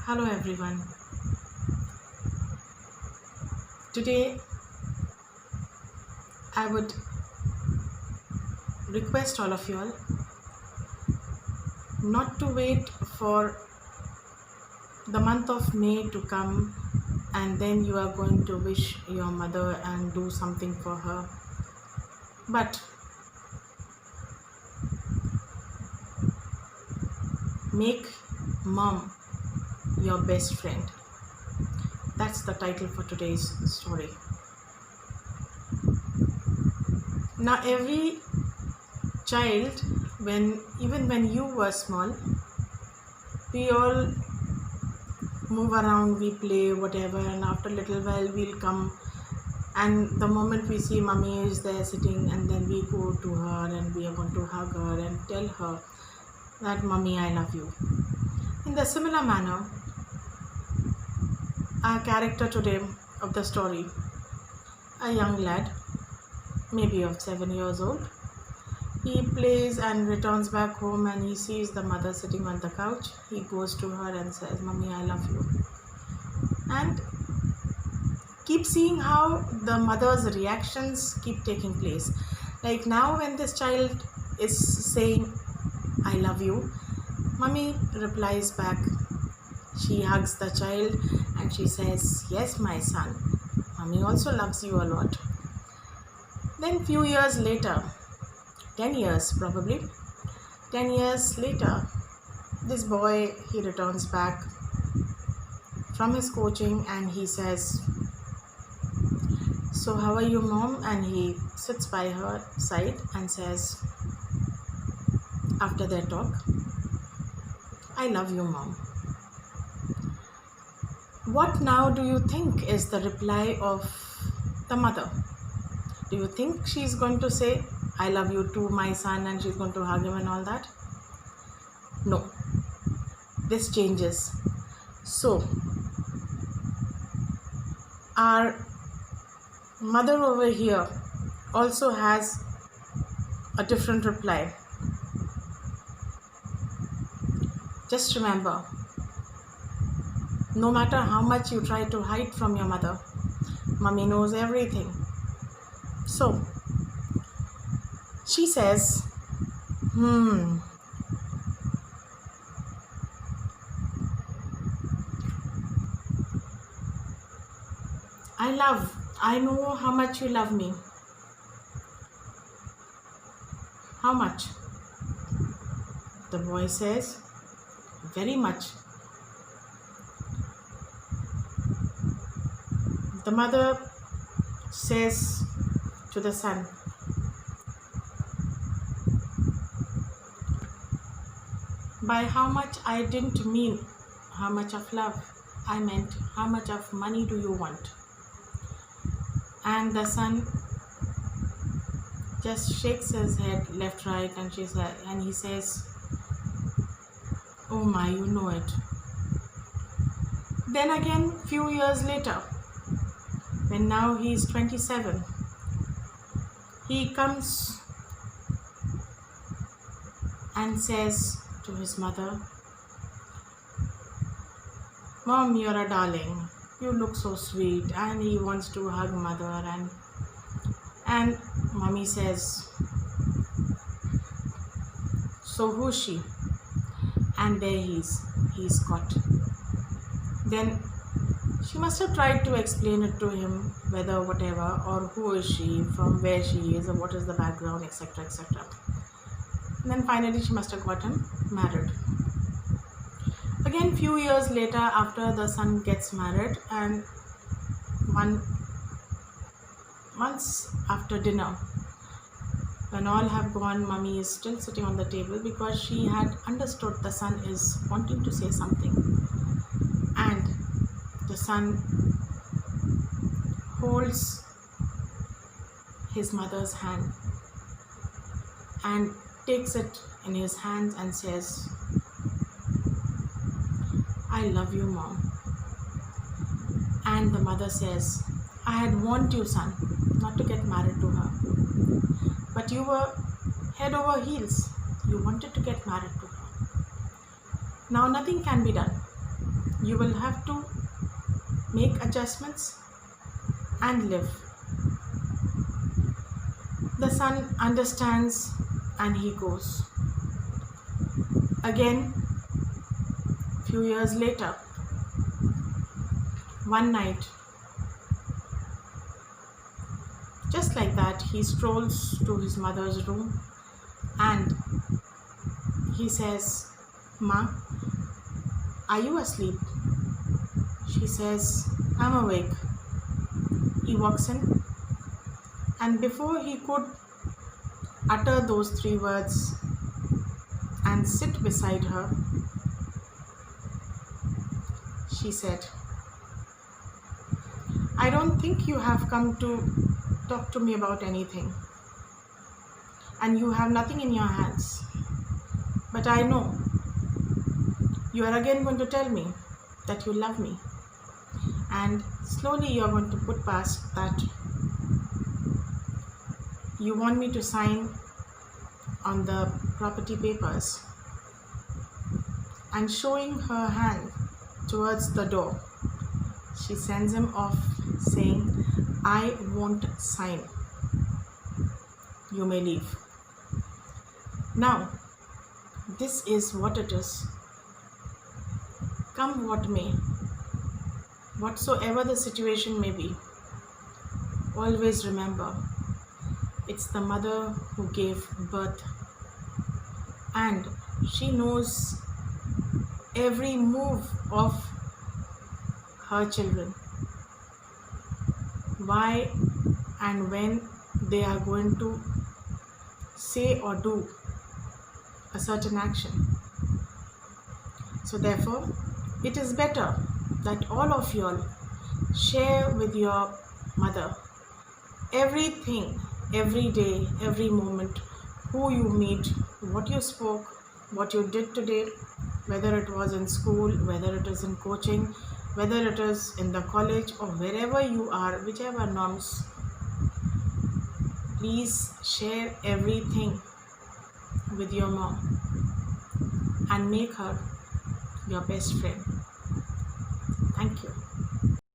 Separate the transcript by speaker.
Speaker 1: Hello everyone. Today I would request all of you all not to wait for the month of May to come and then you are going to wish your mother and do something for her. But make mom your best friend. That's the title for today's story. Now every child, even when you were small, we all move around, we play whatever, and after a little while we'll come, and the moment we see mummy is there sitting, and then we go to her and we are going to hug her and tell her that mummy, I love you. In the similar manner, our character today of the story, a young lad, maybe of 7 years old, he plays and returns back home and he sees the mother sitting on the couch. He goes to her and says, Mummy, I love you. And keep seeing how the mother's reactions keep taking place. Like now when this child is saying, I love you, Mummy replies back. She hugs the child and she says, yes, my son. Mummy also loves you a lot. Then few years later, 10 years probably, 10 years later, this boy, he returns back from his coaching and he says, so how are you, mom? And he sits by her side and says, after their talk, I love you, mom. What now do you think is the reply of the mother? Do you think she's going to say, I love you too, my son, and she's going to hug him and all that? No. This changes. So, our mother over here also has a different reply. Just remember, no matter how much you try to hide from your mother, mummy knows everything. So, she says, I know how much you love me. How much? The boy says, very much. The mother says to the son, by how much I didn't mean how much of love, I meant how much of money do you want? And the son just shakes his head left, right, and he says, oh my, you know it. Then again, few years later, when now he is 27, he comes and says to his mother, Mom, you're a darling. You look so sweet. And he wants to hug mother, and mommy says, so who's she? And there he's caught. Then she must have tried to explain it to him, whether whatever, or who is she, from where she is, or what is the background, etc., etc. And then finally she must have got him married. Again, few years later, after the son gets married, and once after dinner, when all have gone, mummy is still sitting on the table because she had understood the son is wanting to say something. And the son holds his mother's hand and takes it in his hands and says, I love you, mom. And the mother says, I had warned you, son, not to get married to her. But you were head over heels. You wanted to get married to her. Now nothing can be done. You will have to make adjustments and live. The son understands and he goes. Again, few years later, one night, just like that, he strolls to his mother's room and he says, "Ma, are you asleep?" She says, "I'm awake." He walks in, and before he could utter those three words and sit beside her, she said, "I don't think you have come to talk to me about anything, and you have nothing in your hands. But I know you are again going to tell me that you love me, and slowly you are going to put past that you want me to sign on the property papers." And showing her hand towards the door, she sends him off saying, "I won't sign. You may leave." Now, this is what it is. Come what may, whatsoever the situation may be, always remember it's the mother who gave birth, and she knows every move of her children, why and when they are going to say or do a certain action. So therefore, it is better that all of you all share with your mother everything, every day, every moment, who you meet, what you spoke, what you did today, whether it was in school, whether it is in coaching, whether it is in the college, or wherever you are, whichever norms. Please share everything with your mom and make her your best friend. Thank you.